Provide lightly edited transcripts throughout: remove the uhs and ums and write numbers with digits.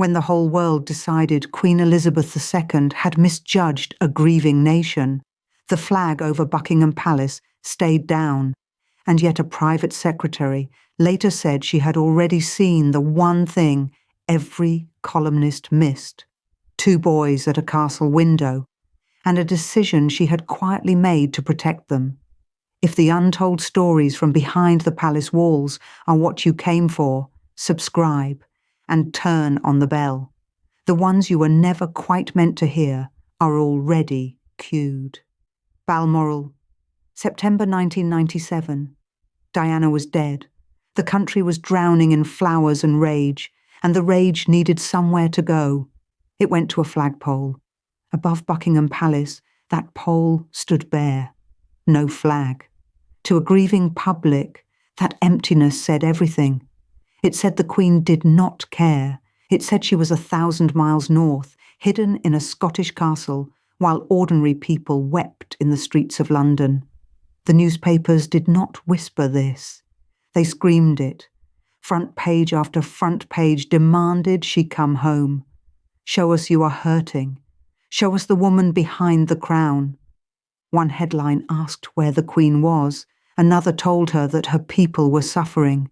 when the whole world decided Queen Elizabeth II had misjudged a grieving nation, the flag over Buckingham Palace stayed down, and yet a private secretary later said she had already seen the one thing every columnist missed: 2 boys at a castle window, and a decision she had quietly made to protect them. If the untold stories from behind the palace walls are what you came for, subscribe and turn on the bell. The ones you were never quite meant to hear are already queued. Balmoral, September 1997. Diana was dead. The country was drowning in flowers and rage, and the rage needed somewhere to go. It went to a flagpole. Above Buckingham Palace, that pole stood bare. No flag. To a grieving public, that emptiness said everything. It said the Queen did not care. It said she was 1,000 miles north, hidden in a Scottish castle, while ordinary people wept in the streets of London. The newspapers did not whisper this. They screamed it. Front page after front page demanded she come home. Show us you are hurting. Show us the woman behind the crown. One headline asked where the Queen was. Another told her that her people were suffering.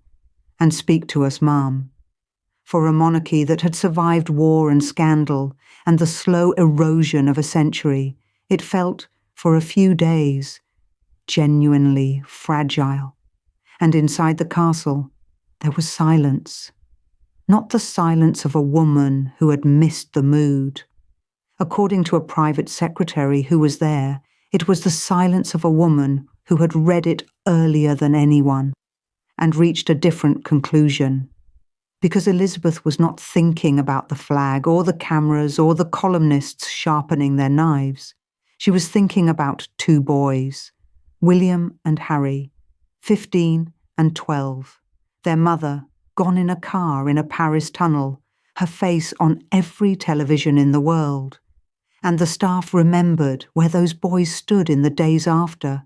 And speak to us, ma'am. For a monarchy that had survived war and scandal and the slow erosion of a century, it felt, for a few days, genuinely fragile. And inside the castle, there was silence. Not the silence of a woman who had missed the mood. According to a private secretary who was there, it was the silence of a woman who had read it earlier than anyone and reached a different conclusion. Because Elizabeth was not thinking about the flag or the cameras or the columnists sharpening their knives. She was thinking about 2 boys, William and Harry, 15 and 12. Their mother, gone in a car in a Paris tunnel, her face on every television in the world. And the staff remembered where those boys stood in the days after,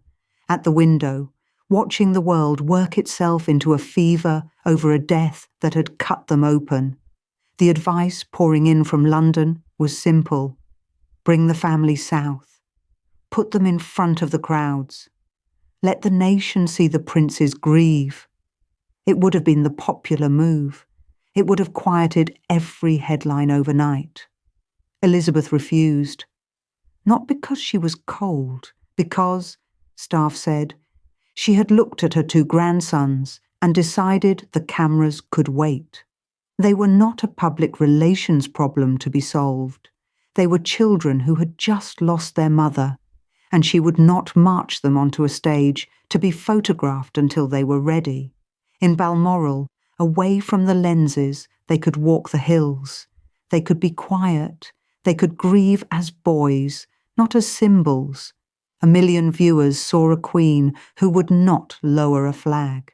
at the window, watching the world work itself into a fever over a death that had cut them open. The advice pouring in from London was simple. Bring the family south. Put them in front of the crowds. Let the nation see the princes grieve. It would have been the popular move. It would have quieted every headline overnight. Elizabeth refused. Not because she was cold, because, staff said, she had looked at her 2 grandsons and decided the cameras could wait. They were not a public relations problem to be solved. They were children who had just lost their mother, and she would not march them onto a stage to be photographed until they were ready. In Balmoral, away from the lenses, they could walk the hills. They could be quiet. They could grieve as boys, not as symbols. 1 million viewers saw a queen who would not lower a flag.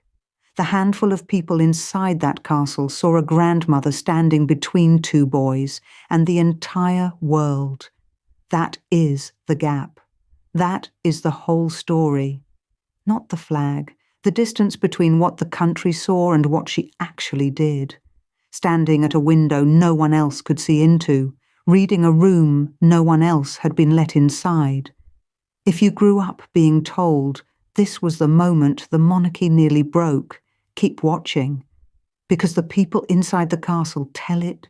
The handful of people inside that castle saw a grandmother standing between 2 boys and the entire world. That is the gap. That is the whole story. Not the flag, the distance between what the country saw and what she actually did. Standing at a window no one else could see into, reading a room no one else had been let inside. If you grew up being told this was the moment the monarchy nearly broke, keep watching, because the people inside the castle tell it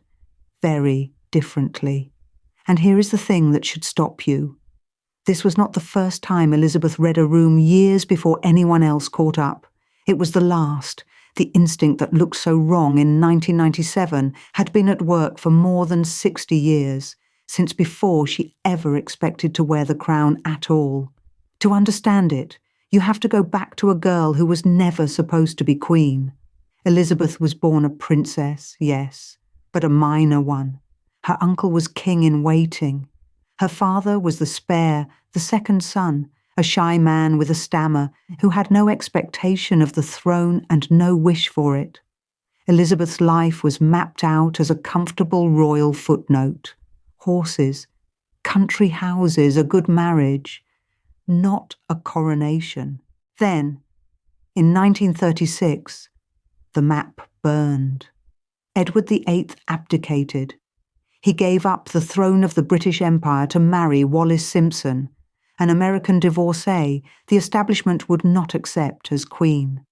very differently. And here is the thing that should stop you. This was not the first time Elizabeth read a room years before anyone else caught up. It was the last. The instinct that looked so wrong in 1997 had been at work for more than 60 years, since before she ever expected to wear the crown at all. To understand it, you have to go back to a girl who was never supposed to be queen. Elizabeth was born a princess, yes, but a minor one. Her uncle was king in waiting. Her father was the spare, the second son, a shy man with a stammer who had no expectation of the throne and no wish for it. Elizabeth's life was mapped out as a comfortable royal footnote. Horses, country houses, a good marriage, not a coronation. Then, in 1936, the map burned. Edward VIII abdicated. He gave up the throne of the British Empire to marry Wallis Simpson, an American divorcee the establishment would not accept as queen.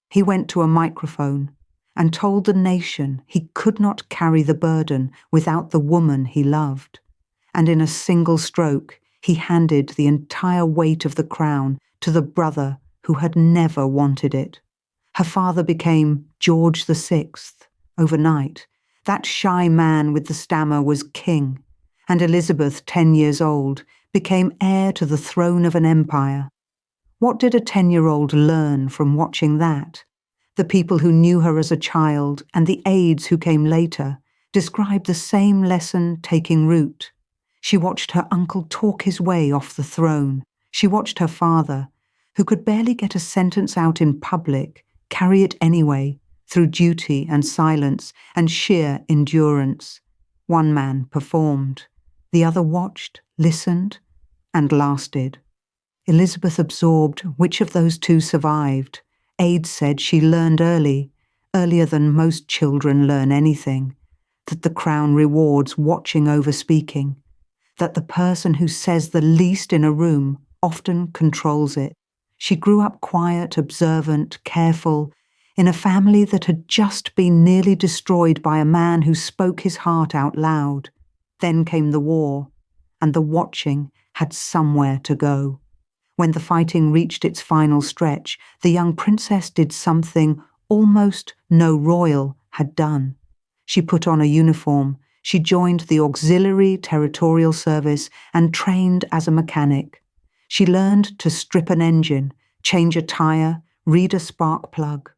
He went to a microphone and told the nation he could not carry the burden without the woman he loved. And in a single stroke, he handed the entire weight of the crown to the brother who had never wanted it. Her father became George VI overnight. That shy man with the stammer was king, and Elizabeth, 10 years old, became heir to the throne of an empire. What did a 10-year-old learn from watching that? The people who knew her as a child and the aides who came later described the same lesson taking root. She watched her uncle talk his way off the throne. She watched her father, who could barely get a sentence out in public, carry it anyway, through duty and silence and sheer endurance. One man performed. The other watched, listened, and lasted. Elizabeth absorbed which of those two survived. Aides said she learned early, earlier than most children learn anything, that the crown rewards watching over speaking, that the person who says the least in a room often controls it. She grew up quiet, observant, careful, in a family that had just been nearly destroyed by a man who spoke his heart out loud. Then came the war, and the watching had somewhere to go. When the fighting reached its final stretch, the young princess did something almost no royal had done. She put on a uniform, she joined the Auxiliary Territorial Service and trained as a mechanic. She learned to strip an engine, change a tire, read a spark plug.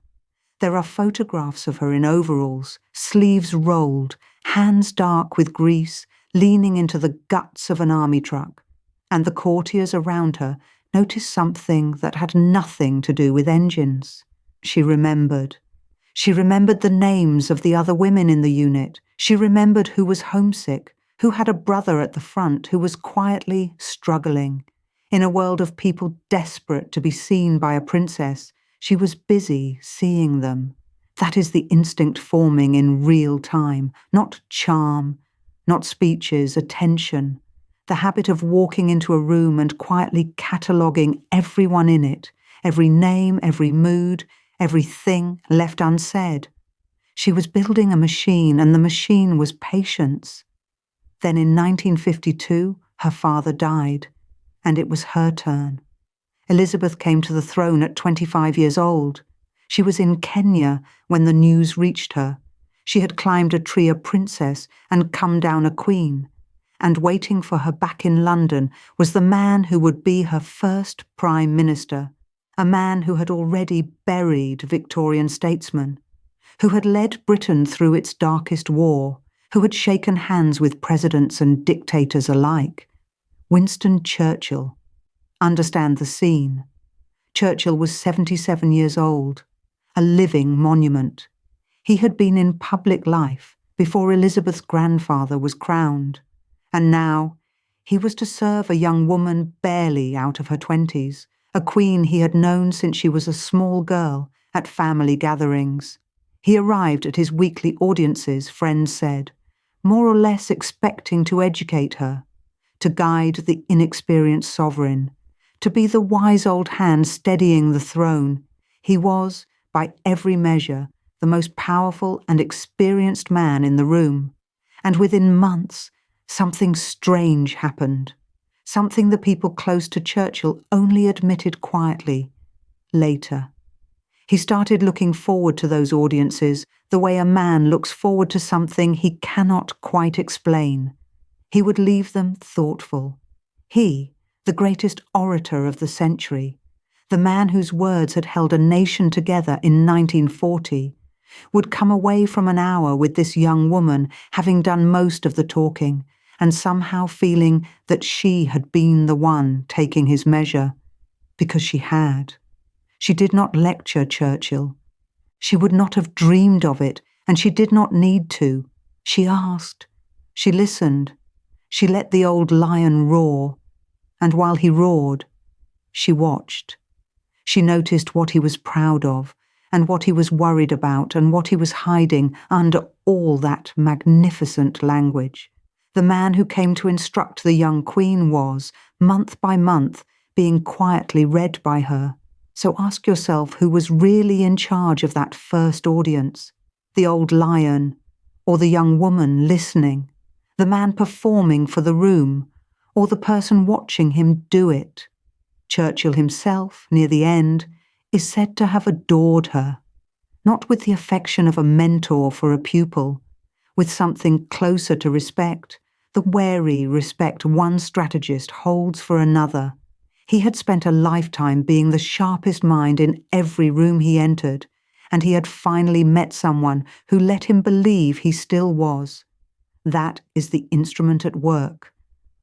There are photographs of her in overalls, sleeves rolled, hands dark with grease, leaning into the guts of an army truck. And the courtiers around her noticed something that had nothing to do with engines. She remembered. She remembered the names of the other women in the unit. She remembered who was homesick, who had a brother at the front who was quietly struggling. In a world of people desperate to be seen by a princess, she was busy seeing them. That is the instinct forming in real time, not charm, not speeches, attention. The habit of walking into a room and quietly cataloguing everyone in it, every name, every mood, everything left unsaid. She was building a machine, and the machine was patience. Then in 1952, her father died, and it was her turn. Elizabeth came to the throne at 25 years old. She was in Kenya when the news reached her. She had climbed a tree a princess and come down a queen. And waiting for her back in London was the man who would be her first prime minister, a man who had already buried Victorian statesmen, who had led Britain through its darkest war, who had shaken hands with presidents and dictators alike. Winston Churchill. Understand the scene. Churchill was 77 years old, a living monument. He had been in public life before Elizabeth's grandfather was crowned, and now he was to serve a young woman barely out of her 20s, a queen he had known since she was a small girl at family gatherings. He arrived at his weekly audiences, friends said, more or less expecting to educate her, to guide the inexperienced sovereign, to be the wise old hand steadying the throne. He was, by every measure, the most powerful and experienced man in the room. And within months, something strange happened. Something the people close to Churchill only admitted quietly. Later. He started looking forward to those audiences the way a man looks forward to something he cannot quite explain. He would leave them thoughtful. He, the greatest orator of the century, the man whose words had held a nation together in 1940, would come away from an hour with this young woman having done most of the talking and somehow feeling that she had been the one taking his measure, because she had. She did not lecture Churchill. She would not have dreamed of it, and she did not need to. She asked. She listened. She let the old lion roar. And while he roared, she watched. She noticed what he was proud of and what he was worried about and what he was hiding under all that magnificent language. The man who came to instruct the young queen was, month by month, being quietly read by her. So ask yourself who was really in charge of that first audience: the old lion, or the young woman listening, the man performing for the room, or the person watching him do it. Churchill himself, near the end, is said to have adored her, not with the affection of a mentor for a pupil, with something closer to respect, the wary respect one strategist holds for another. He had spent a lifetime being the sharpest mind in every room he entered, and he had finally met someone who let him believe he still was. That is the instrument at work,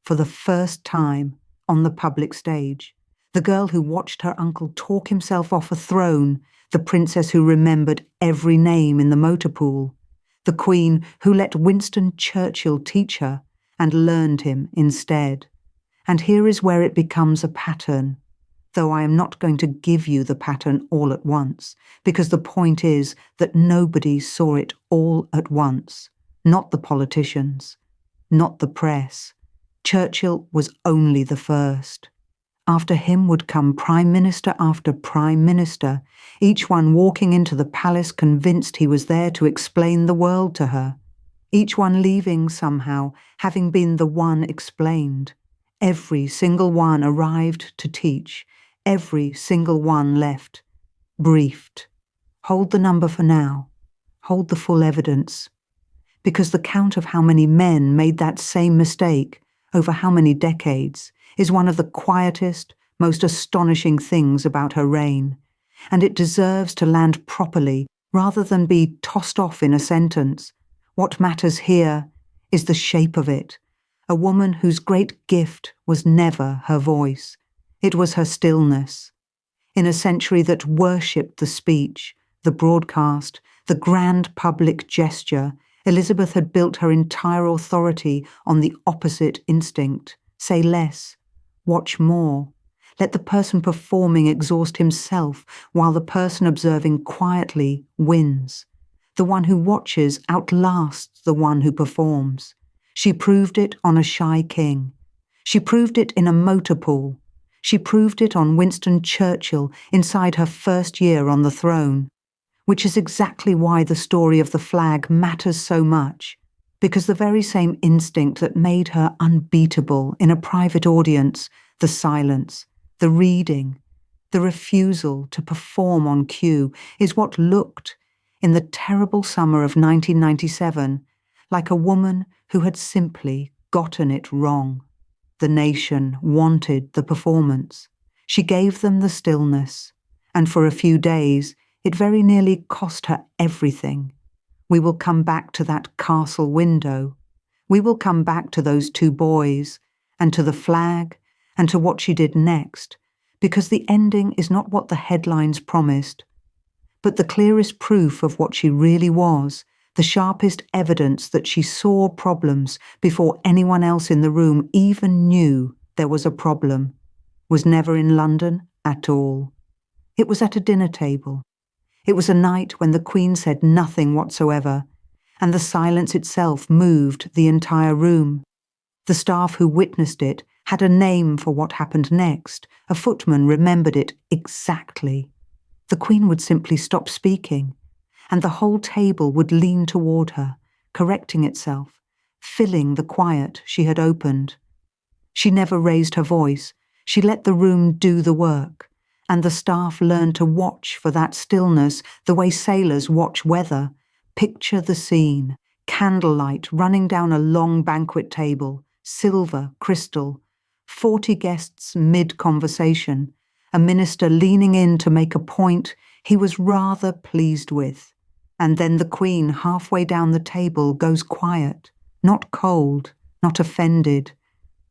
for the first time on the public stage. The girl who watched her uncle talk himself off a throne, the princess who remembered every name in the motor pool, the queen who let Winston Churchill teach her and learned him instead. And here is where it becomes a pattern, though I am not going to give you the pattern all at once, because the point is that nobody saw it all at once, not the politicians, not the press. Churchill was only the first. After him would come Prime Minister after Prime Minister, each one walking into the palace convinced he was there to explain the world to her, each one leaving somehow, having been the one explained. Every single one arrived to teach, every single one left, briefed. Hold the number for now, hold the full evidence, because the count of how many men made that same mistake over how many decades is one of the quietest, most astonishing things about her reign, and it deserves to land properly rather than be tossed off in a sentence. What matters here is the shape of it, a woman whose great gift was never her voice, it was her stillness. In a century that worshipped the speech, the broadcast, the grand public gesture, Elizabeth had built her entire authority on the opposite instinct. Say less, watch more. Let the person performing exhaust himself while the person observing quietly wins. The one who watches outlasts the one who performs. She proved it on a shy king. She proved it in a motor pool. She proved it on Winston Churchill inside her first year on the throne, which is exactly why the story of the flag matters so much, because the very same instinct that made her unbeatable in a private audience, the silence, the reading, the refusal to perform on cue, is what looked, in the terrible summer of 1997, like a woman who had simply gotten it wrong. The nation wanted the performance. She gave them the stillness, and for a few days it very nearly cost her everything. We will come back to that castle window. We will come back to those two boys, and to the flag, and to what she did next, because the ending is not what the headlines promised, but the clearest proof of what she really was, the sharpest evidence that she saw problems before anyone else in the room even knew there was a problem, was never in London at all. It was at a dinner table. It was a night when the Queen said nothing whatsoever, and the silence itself moved the entire room. The staff who witnessed it had a name for what happened next. A footman remembered it exactly. The Queen would simply stop speaking, and the whole table would lean toward her, correcting itself, filling the quiet she had opened. She never raised her voice. She let the room do the work, and the staff learned to watch for that stillness the way sailors watch weather. Picture the scene: candlelight running down a long banquet table, silver, crystal, 40 guests mid-conversation, a minister leaning in to make a point he was rather pleased with. And then the Queen, halfway down the table, goes quiet, not cold, not offended,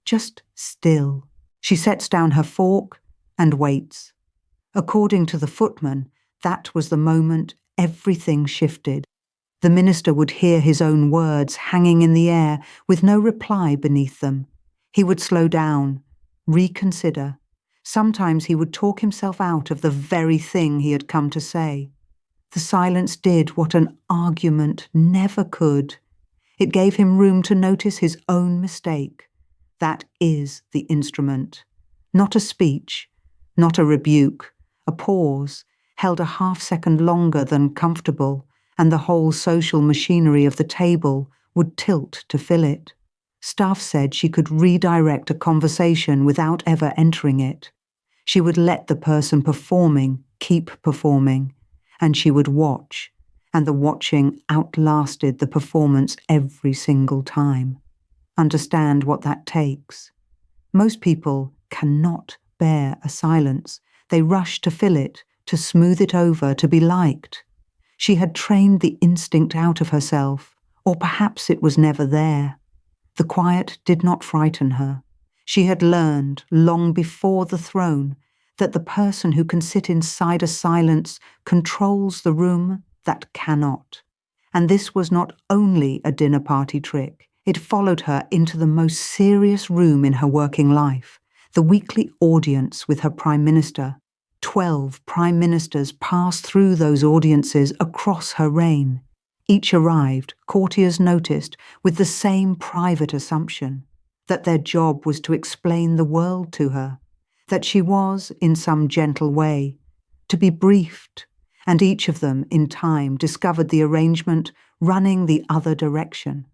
just still. She sets down her fork and waits. According to the footman, that was the moment everything shifted. The minister would hear his own words hanging in the air with no reply beneath them. He would slow down, reconsider. Sometimes he would talk himself out of the very thing he had come to say. The silence did what an argument never could. It gave him room to notice his own mistake. That is the instrument. Not a speech, not a rebuke, a pause, held a half-second longer than comfortable, and the whole social machinery of the table would tilt to fill it. Staff said she could redirect a conversation without ever entering it. She would let the person performing keep performing, and she would watch, and the watching outlasted the performance every single time. Understand what that takes. Most people cannot bear a silence. They rush to fill it, to smooth it over, to be liked. She had trained the instinct out of herself, or perhaps it was never there. The quiet did not frighten her. She had learned, long before the throne, that the person who can sit inside a silence controls the room that cannot. And this was not only a dinner party trick. It followed her into the most serious room in her working life, the weekly audience with her Prime Minister. 12 Prime Ministers passed through those audiences across her reign. Each arrived, courtiers noticed, with the same private assumption, that their job was to explain the world to her, that she was, in some gentle way, to be briefed, and each of them, in time, discovered the arrangement running the other direction.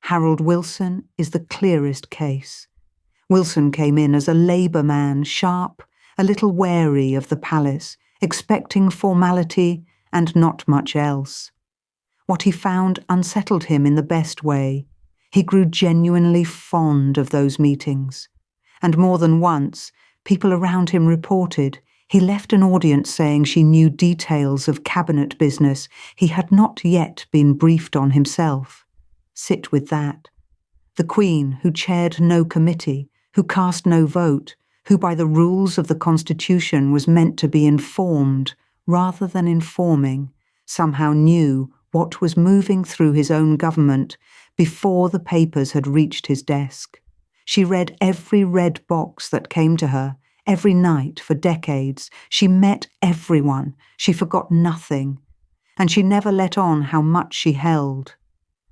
Harold Wilson is the clearest case. Wilson came in as a Labour man, sharp, a little wary of the palace, expecting formality and not much else. What he found unsettled him in the best way. He grew genuinely fond of those meetings. And more than once, people around him reported he left an audience saying she knew details of cabinet business he had not yet been briefed on himself. Sit with that. The Queen, who chaired no committee, who cast no vote, who by the rules of the Constitution was meant to be informed rather than informing, somehow knew what was moving through his own government before the papers had reached his desk. She read every red box that came to her, every night for decades. She met everyone. She forgot nothing. And she never let on how much she held.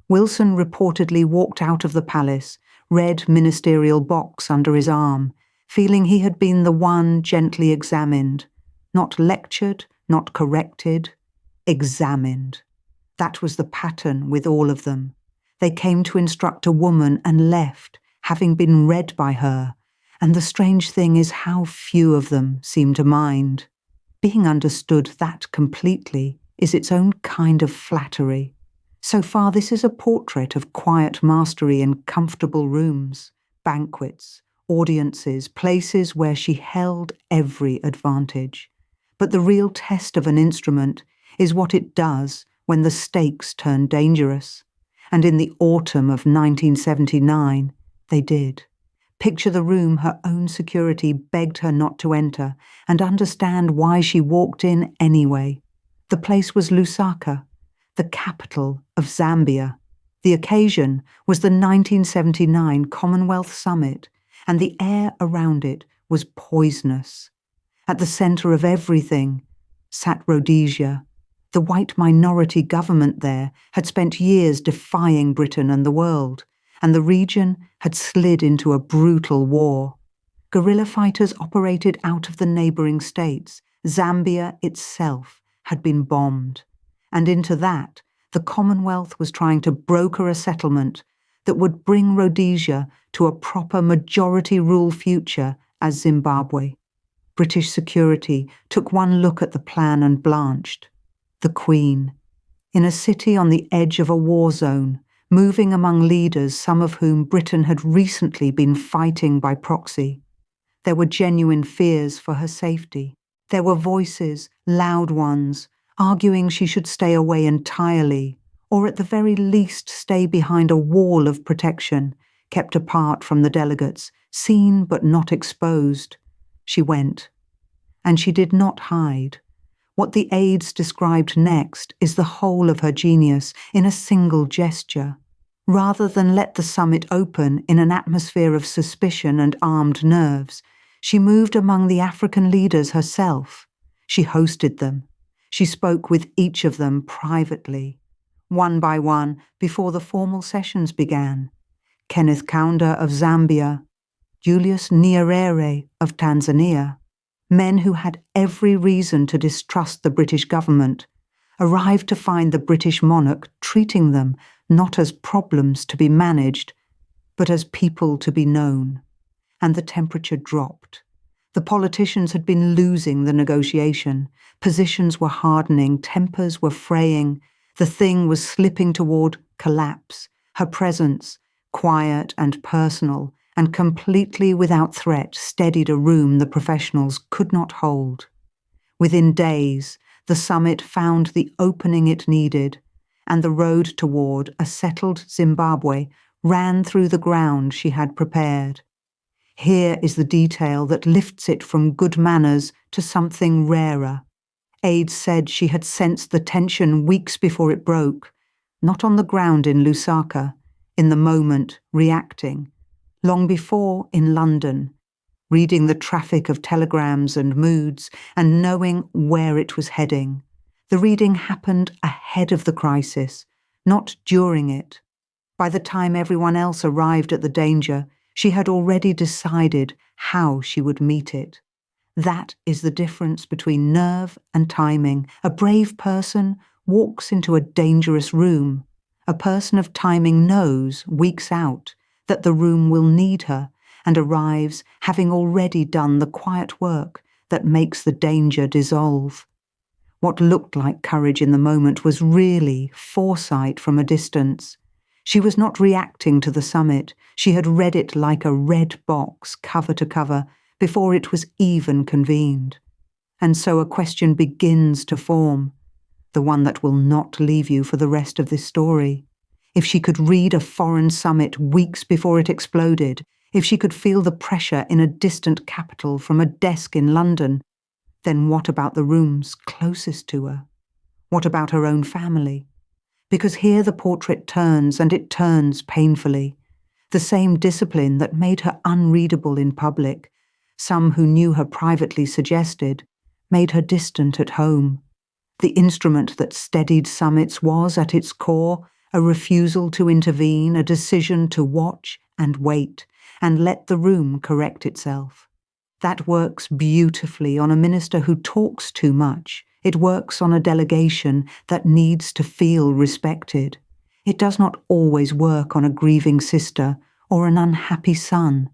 Wilson reportedly walked out of the palace, red ministerial box under his arm, feeling he had been the one gently examined, not lectured, not corrected, examined. That was the pattern with all of them. They came to instruct a woman and left, having been read by her, and the strange thing is how few of them seem to mind. Being understood that completely is its own kind of flattery. So far, this is a portrait of quiet mastery in comfortable rooms, banquets, audiences, places where she held every advantage. But the real test of an instrument is what it does when the stakes turn dangerous. And in the autumn of 1979, they did. Picture the room her own security begged her not to enter, and understand why she walked in anyway. The place was Lusaka, the capital of Zambia. The occasion was the 1979 Commonwealth Summit, and the air around it was poisonous. At the centre of everything sat Rhodesia. The white minority government there had spent years defying Britain and the world, and the region had slid into a brutal war. Guerrilla fighters operated out of the neighbouring states. Zambia itself had been bombed. And into that, the Commonwealth was trying to broker a settlement that would bring Rhodesia to a proper majority-rule future as Zimbabwe. British security took one look at the plan and blanched. The Queen, in a city on the edge of a war zone, moving among leaders, some of whom Britain had recently been fighting by proxy. There were genuine fears for her safety. There were voices, loud ones, arguing she should stay away entirely, or at the very least stay behind a wall of protection, kept apart from the delegates, seen but not exposed. She went. And she did not hide. What the aides described next is the whole of her genius in a single gesture. Rather than let the summit open in an atmosphere of suspicion and armed nerves, she moved among the African leaders herself. She hosted them. She spoke with each of them privately, one by one, before the formal sessions began. Kenneth Kaunda of Zambia, Julius Nyerere of Tanzania, men who had every reason to distrust the British government, arrived to find the British monarch treating them not as problems to be managed, but as people to be known. And the temperature dropped. The politicians had been losing the negotiation. Positions were hardening, tempers were fraying. The thing was slipping toward collapse. Her presence, quiet and personal, and completely without threat, steadied a room the professionals could not hold. Within days, the summit found the opening it needed, and the road toward a settled Zimbabwe ran through the ground she had prepared. Here is the detail that lifts it from good manners to something rarer. Aides said she had sensed the tension weeks before it broke, not on the ground in Lusaka, in the moment, reacting, long before in London, reading the traffic of telegrams and moods and knowing where it was heading. The reading happened ahead of the crisis, not during it. By the time everyone else arrived at the danger, she had already decided how she would meet it. That is the difference between nerve and timing. A brave person walks into a dangerous room. A person of timing knows, weeks out, that the room will need her and arrives having already done the quiet work that makes the danger dissolve. What looked like courage in the moment was really foresight from a distance. She was not reacting to the summit. She had read it like a red box, cover to cover, before it was even convened. And so a question begins to form, the one that will not leave you for the rest of this story. If she could read a foreign summit weeks before it exploded, if she could feel the pressure in a distant capital from a desk in London, then what about the rooms closest to her? What about her own family? Because here the portrait turns, and it turns painfully. The same discipline that made her unreadable in public, some who knew her privately suggested, made her distant at home. The instrument that steadied summits was, at its core, a refusal to intervene, a decision to watch and wait, and let the room correct itself. That works beautifully on a minister who talks too much. It works on a delegation that needs to feel respected. It does not always work on a grieving sister or an unhappy son.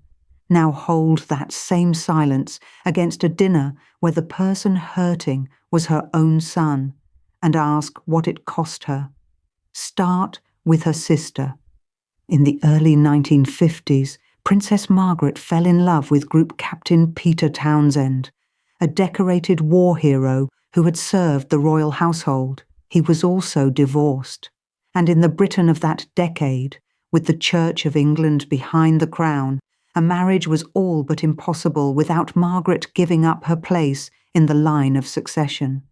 Now hold that same silence against a dinner where the person hurting was her own son, and ask what it cost her. Start with her sister. In the early 1950s, Princess Margaret fell in love with Group Captain Peter Townsend, a decorated war hero who had served the royal household. He was also divorced. And in the Britain of that decade, with the Church of England behind the crown, a marriage was all but impossible without Margaret giving up her place in the line of succession.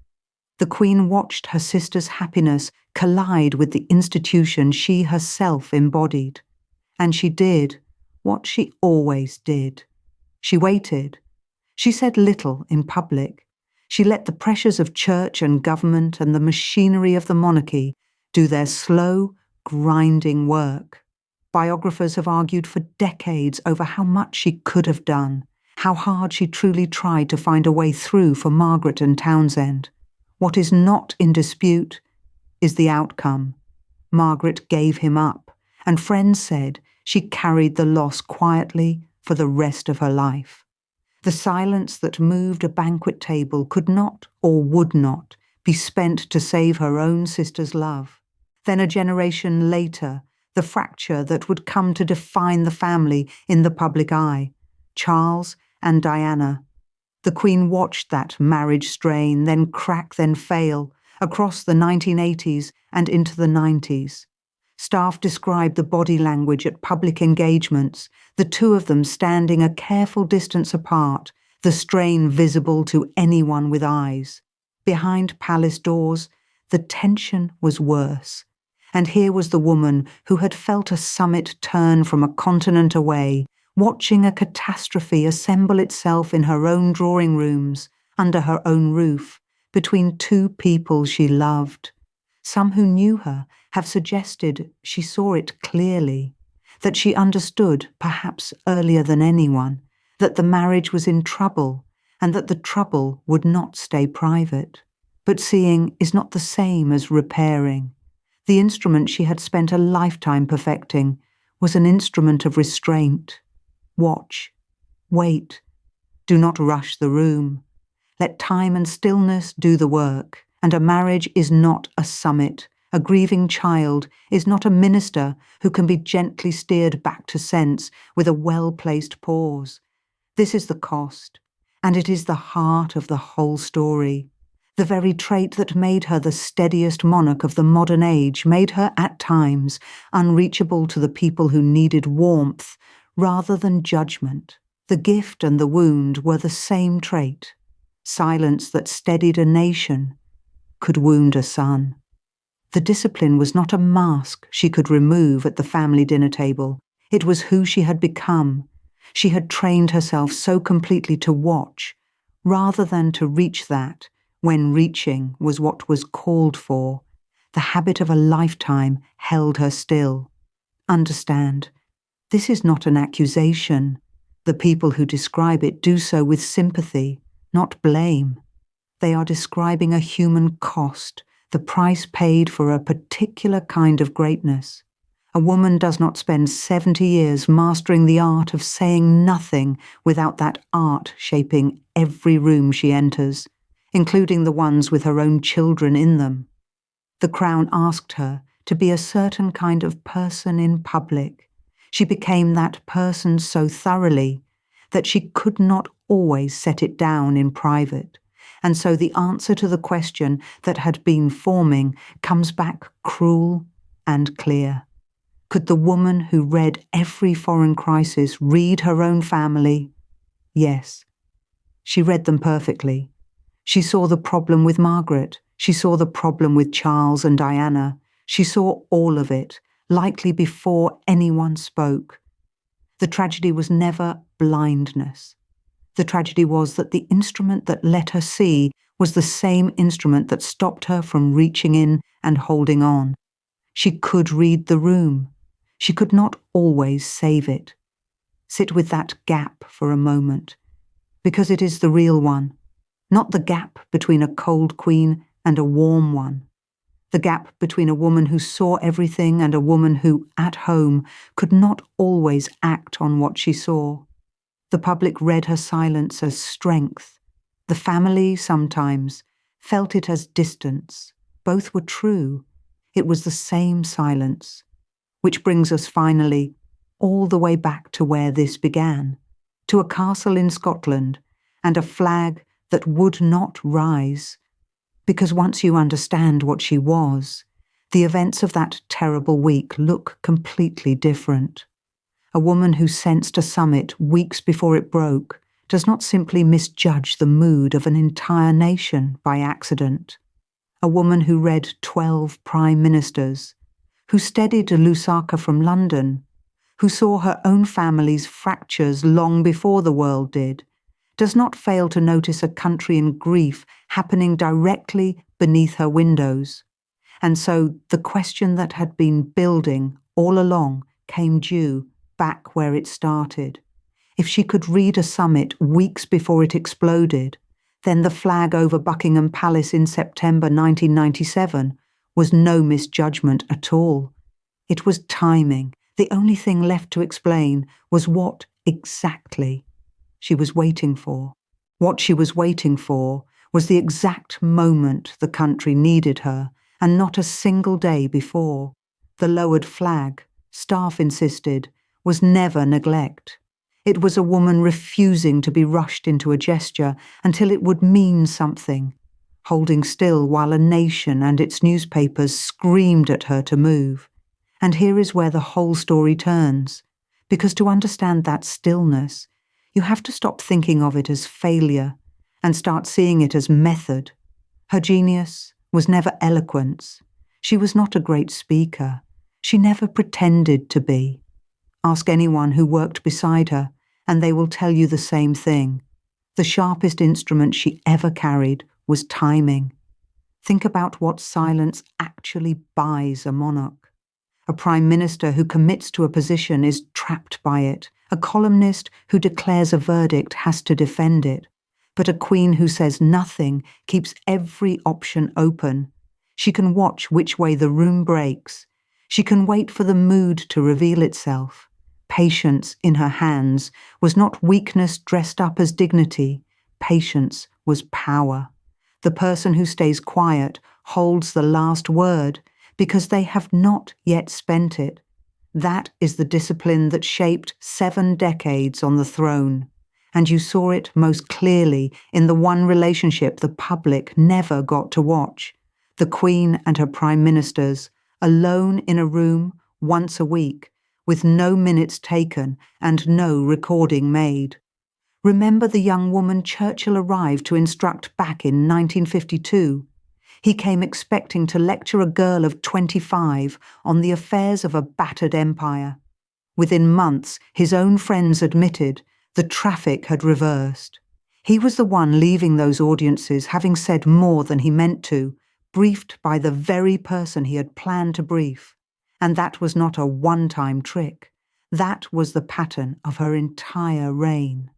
The Queen watched her sister's happiness collide with the institution she herself embodied. And she did what she always did. She waited. She said little in public. She let the pressures of church and government and the machinery of the monarchy do their slow, grinding work. Biographers have argued for decades over how much she could have done, how hard she truly tried to find a way through for Margaret and Townsend. What is not in dispute is the outcome. Margaret gave him up, and friends said she carried the loss quietly for the rest of her life. The silence that moved a banquet table could not, or would not, be spent to save her own sister's love. Then a generation later, the fracture that would come to define the family in the public eye, Charles and Diana. The Queen watched that marriage strain, then crack, then fail, across the 1980s and into the 90s. Staff described the body language at public engagements, the two of them standing a careful distance apart, the strain visible to anyone with eyes. Behind palace doors, the tension was worse. And here was the woman who had felt a summit turn from a continent away, watching a catastrophe assemble itself in her own drawing rooms, under her own roof, between two people she loved. Some who knew her have suggested she saw it clearly, that she understood, perhaps earlier than anyone, that the marriage was in trouble and that the trouble would not stay private. But seeing is not the same as repairing. The instrument she had spent a lifetime perfecting was an instrument of restraint. Watch. Wait. Do not rush the room. Let time and stillness do the work. And a marriage is not a summit. A grieving child is not a minister who can be gently steered back to sense with a well-placed pause. This is the cost, and it is the heart of the whole story. The very trait that made her the steadiest monarch of the modern age made her, at times, unreachable to the people who needed warmth rather than judgment. The gift and the wound were the same trait. Silence that steadied a nation could wound a son. The discipline was not a mask she could remove at the family dinner table. It was who she had become. She had trained herself so completely to watch, rather than to reach that, when reaching was what was called for. The habit of a lifetime held her still. Understand, this is not an accusation. The people who describe it do so with sympathy, not blame. They are describing a human cost, the price paid for a particular kind of greatness. A woman does not spend 70 years mastering the art of saying nothing without that art shaping every room she enters, including the ones with her own children in them. The Crown asked her to be a certain kind of person in public. She became that person so thoroughly that she could not always set it down in private. And so the answer to the question that had been forming comes back cruel and clear. Could the woman who read every foreign crisis read her own family? Yes. She read them perfectly. She saw the problem with Margaret. She saw the problem with Charles and Diana. She saw all of it, likely before anyone spoke. The tragedy was never blindness. The tragedy was that the instrument that let her see was the same instrument that stopped her from reaching in and holding on. She could read the room. She could not always save it. Sit with that gap for a moment, because it is the real one, not the gap between a cold queen and a warm one. The gap between a woman who saw everything and a woman who, at home, could not always act on what she saw. The public read her silence as strength. The family, sometimes, felt it as distance. Both were true. It was the same silence. Which brings us finally all the way back to where this began, to a castle in Scotland and a flag that would not rise. Because once you understand what she was, the events of that terrible week look completely different. A woman who sensed a summit weeks before it broke does not simply misjudge the mood of an entire nation by accident. A woman who read 12 prime ministers, who steadied Lusaka from London, who saw her own family's fractures long before the world did, does not fail to notice a country in grief happening directly beneath her windows. And so the question that had been building all along came due back where it started. If she could read a summit weeks before it exploded, then the flag over Buckingham Palace in September 1997 was no misjudgment at all. It was timing. The only thing left to explain was what exactly she was waiting for. What she was waiting for was the exact moment the country needed her, and not a single day before. The lowered flag, staff insisted, was never neglect. It was a woman refusing to be rushed into a gesture until it would mean something, holding still while a nation and its newspapers screamed at her to move. And here is where the whole story turns, because to understand that stillness, you have to stop thinking of it as failure and start seeing it as method. Her genius was never eloquence. She was not a great speaker. She never pretended to be. Ask anyone who worked beside her, and they will tell you the same thing. The sharpest instrument she ever carried was timing. Think about what silence actually buys a monarch. A prime minister who commits to a position is trapped by it. A columnist who declares a verdict has to defend it. But a queen who says nothing keeps every option open. She can watch which way the room breaks. She can wait for the mood to reveal itself. Patience in her hands was not weakness dressed up as dignity. Patience was power. The person who stays quiet holds the last word because they have not yet spent it. That is the discipline that shaped 7 decades on the throne. And you saw it most clearly in the one relationship the public never got to watch. The Queen and her prime ministers, alone in a room once a week, with no minutes taken and no recording made. Remember the young woman Churchill arrived to instruct back in 1952? He came expecting to lecture a girl of 25 on the affairs of a battered empire. Within months, his own friends admitted the traffic had reversed. He was the one leaving those audiences having said more than he meant to, briefed by the very person he had planned to brief. And that was not a one-time trick. That was the pattern of her entire reign.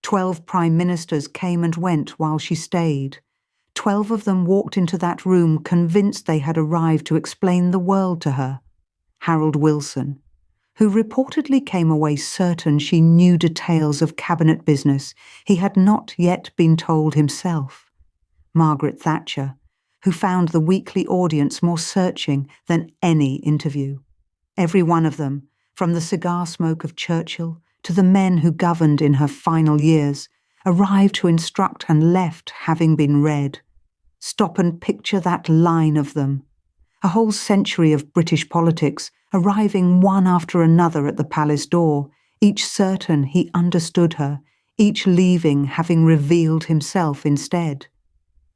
12 prime ministers came and went while she stayed. 12 of them walked into that room convinced they had arrived to explain the world to her. Harold Wilson, who reportedly came away certain she knew details of cabinet business he had not yet been told himself. Margaret Thatcher, who found the weekly audience more searching than any interview. Every one of them, from the cigar smoke of Churchill to the men who governed in her final years, arrived to instruct and left having been read. Stop and picture that line of them. A whole century of British politics arriving one after another at the palace door, each certain he understood her, each leaving having revealed himself instead.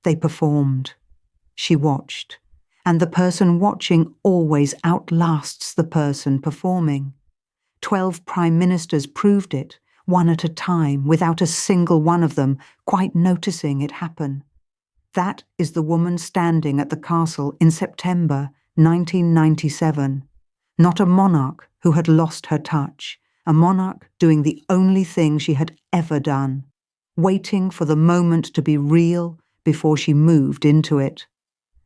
They performed. She watched. And the person watching always outlasts the person performing. 12 prime ministers proved it, one at a time, without a single one of them quite noticing it happen. That is the woman standing at the castle in September 1997. Not a monarch who had lost her touch, a monarch doing the only thing she had ever done, waiting for the moment to be real before she moved into it.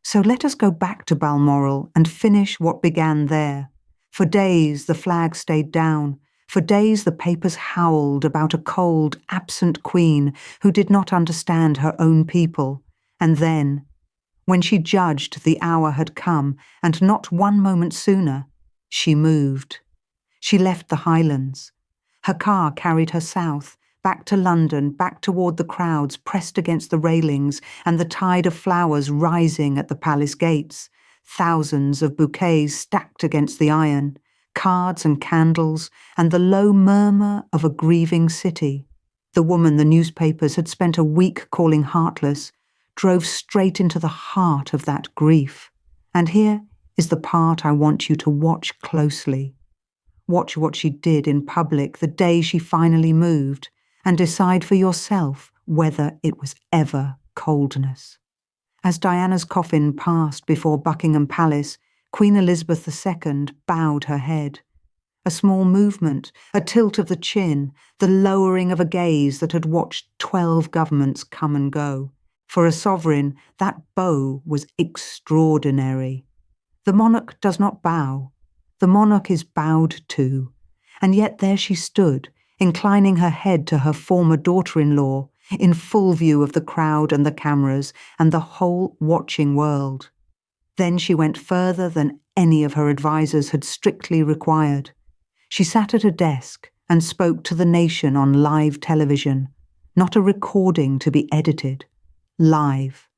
So let us go back to Balmoral and finish what began there. For days the flag stayed down. For days the papers howled about a cold, absent queen who did not understand her own people. And then, when she judged the hour had come, and not one moment sooner, she moved. She left the Highlands. Her car carried her south, back to London, back toward the crowds pressed against the railings and the tide of flowers rising at the palace gates, thousands of bouquets stacked against the iron, cards and candles, and the low murmur of a grieving city. The woman the newspapers had spent a week calling heartless drove straight into the heart of that grief. And here is the part I want you to watch closely. Watch what she did in public the day she finally moved, and decide for yourself whether it was ever coldness. As Diana's coffin passed before Buckingham Palace, Queen Elizabeth II bowed her head. A small movement, a tilt of the chin, the lowering of a gaze that had watched 12 governments come and go. For a sovereign, that bow was extraordinary. The monarch does not bow. The monarch is bowed to. And yet there she stood, inclining her head to her former daughter-in-law, in full view of the crowd and the cameras and the whole watching world. Then she went further than any of her advisers had strictly required. She sat at a desk and spoke to the nation on live television, not a recording to be edited. Live.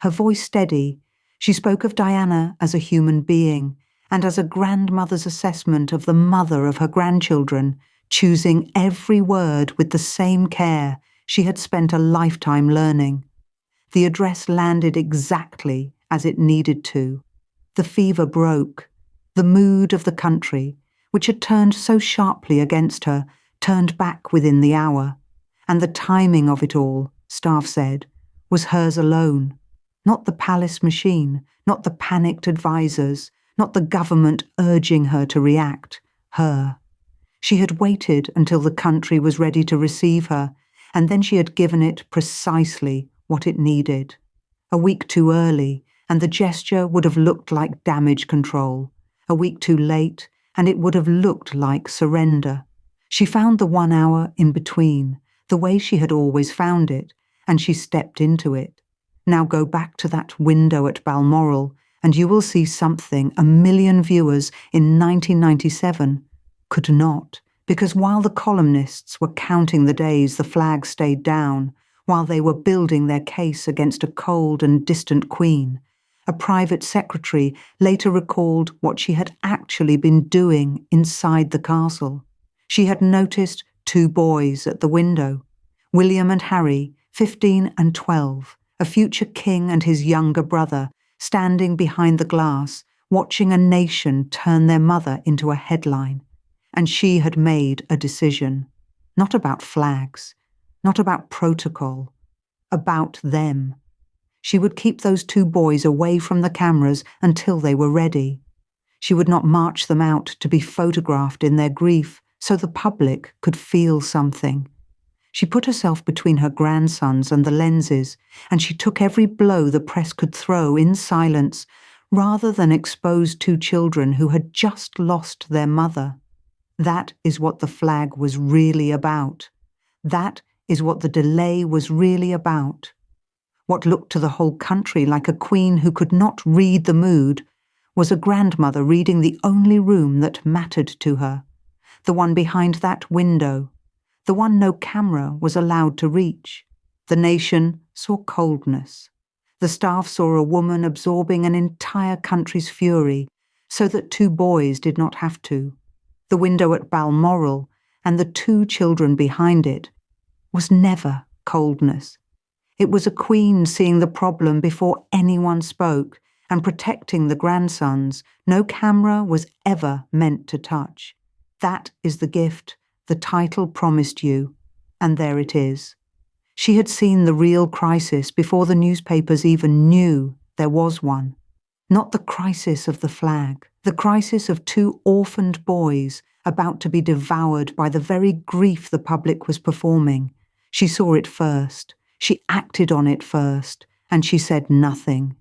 Her voice steady, she spoke of Diana as a human being and as a grandmother's assessment of the mother of her grandchildren, choosing every word with the same care she had spent a lifetime learning. The address landed exactly as it needed to. The fever broke. The mood of the country, which had turned so sharply against her, turned back within the hour. And the timing of it all, staff said, was hers alone. Not the palace machine, not the panicked advisors, not the government urging her to react. Her. She had waited until the country was ready to receive her, and then she had given it precisely what it needed. A week too early, and the gesture would have looked like damage control. A week too late, and it would have looked like surrender. She found the 1 hour in between, the way she had always found it, and she stepped into it. Now go back to that window at Balmoral, and you will see something 1 million viewers in 1997 could not, because while the columnists were counting the days the flag stayed down, while they were building their case against a cold and distant queen, a private secretary later recalled what she had actually been doing inside the castle. She had noticed 2 boys at the window, William and Harry, 15 and 12, a future king and his younger brother, standing behind the glass, watching a nation turn their mother into a headline. And she had made a decision, not about flags, not about protocol, about them. She would keep those 2 boys away from the cameras until they were ready. She would not march them out to be photographed in their grief so the public could feel something. She put herself between her grandsons and the lenses, and she took every blow the press could throw in silence, rather than expose 2 children who had just lost their mother. That is what the flag was really about. That is what the delay was really about. What looked to the whole country like a queen who could not read the mood was a grandmother reading the only room that mattered to her, the one behind that window, the one no camera was allowed to reach. The nation saw coldness. The staff saw a woman absorbing an entire country's fury so that 2 boys did not have to. The window at Balmoral and the 2 children behind it was never coldness. It was a queen seeing the problem before anyone spoke and protecting the grandsons no camera was ever meant to touch. That is the gift the title promised you, and there it is. She had seen the real crisis before the newspapers even knew there was one. Not the crisis of the flag, the crisis of 2 orphaned boys about to be devoured by the very grief the public was performing. She saw it first, she acted on it first, and she said nothing,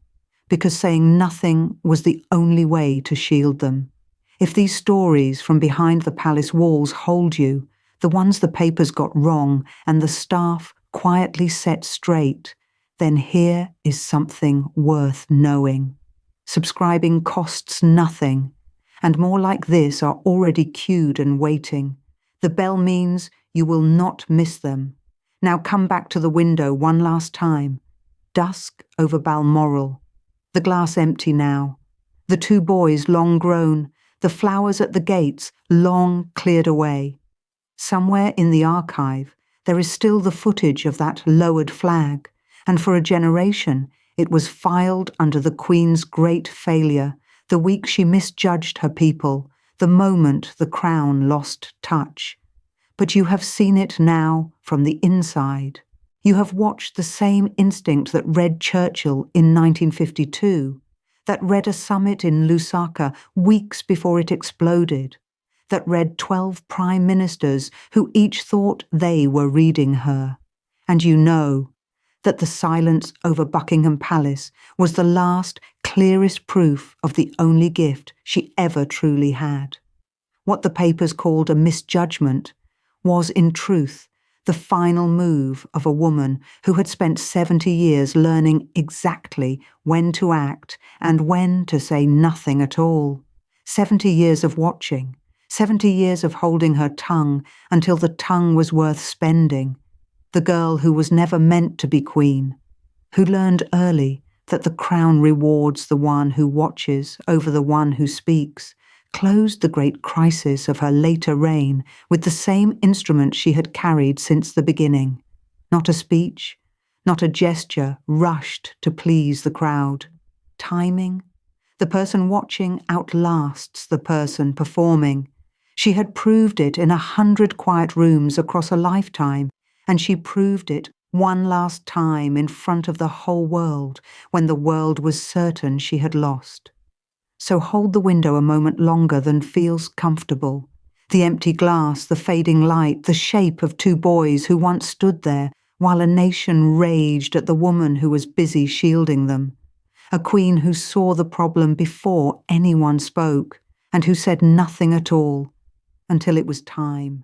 because saying nothing was the only way to shield them. If these stories from behind the palace walls hold you, the ones the papers got wrong and the staff quietly set straight, then here is something worth knowing. Subscribing costs nothing, and more like this are already queued and waiting. The bell means you will not miss them. Now come back to the window one last time. Dusk over Balmoral. The glass empty now. The 2 boys long grown, the flowers at the gates long cleared away. Somewhere in the archive there is still the footage of that lowered flag, and for a generation it was filed under the Queen's great failure, the week she misjudged her people, the moment the crown lost touch. But you have seen it now from the inside. You have watched the same instinct that read Churchill in 1952, that read a summit in Lusaka weeks before it exploded, that read 12 prime ministers who each thought they were reading her. And you know that the silence over Buckingham Palace was the last, clearest proof of the only gift she ever truly had. What the papers called a misjudgment was, in truth, the final move of a woman who had spent 70 years learning exactly when to act and when to say nothing at all. 70 years of watching, 70 years of holding her tongue until the tongue was worth spending. The girl who was never meant to be queen, who learned early that the crown rewards the one who watches over the one who speaks, closed the great crisis of her later reign with the same instrument she had carried since the beginning. Not a speech, not a gesture rushed to please the crowd. Timing. The person watching outlasts the person performing. She had proved it in 100 quiet rooms across a lifetime, and she proved it One last time in front of the whole world, when the world was certain she had lost. So hold the window a moment longer than feels comfortable. The empty glass, the fading light, the shape of two boys who once stood there while a nation raged at the woman who was busy shielding them. A queen who saw the problem before anyone spoke, and who said nothing at all, until it was time.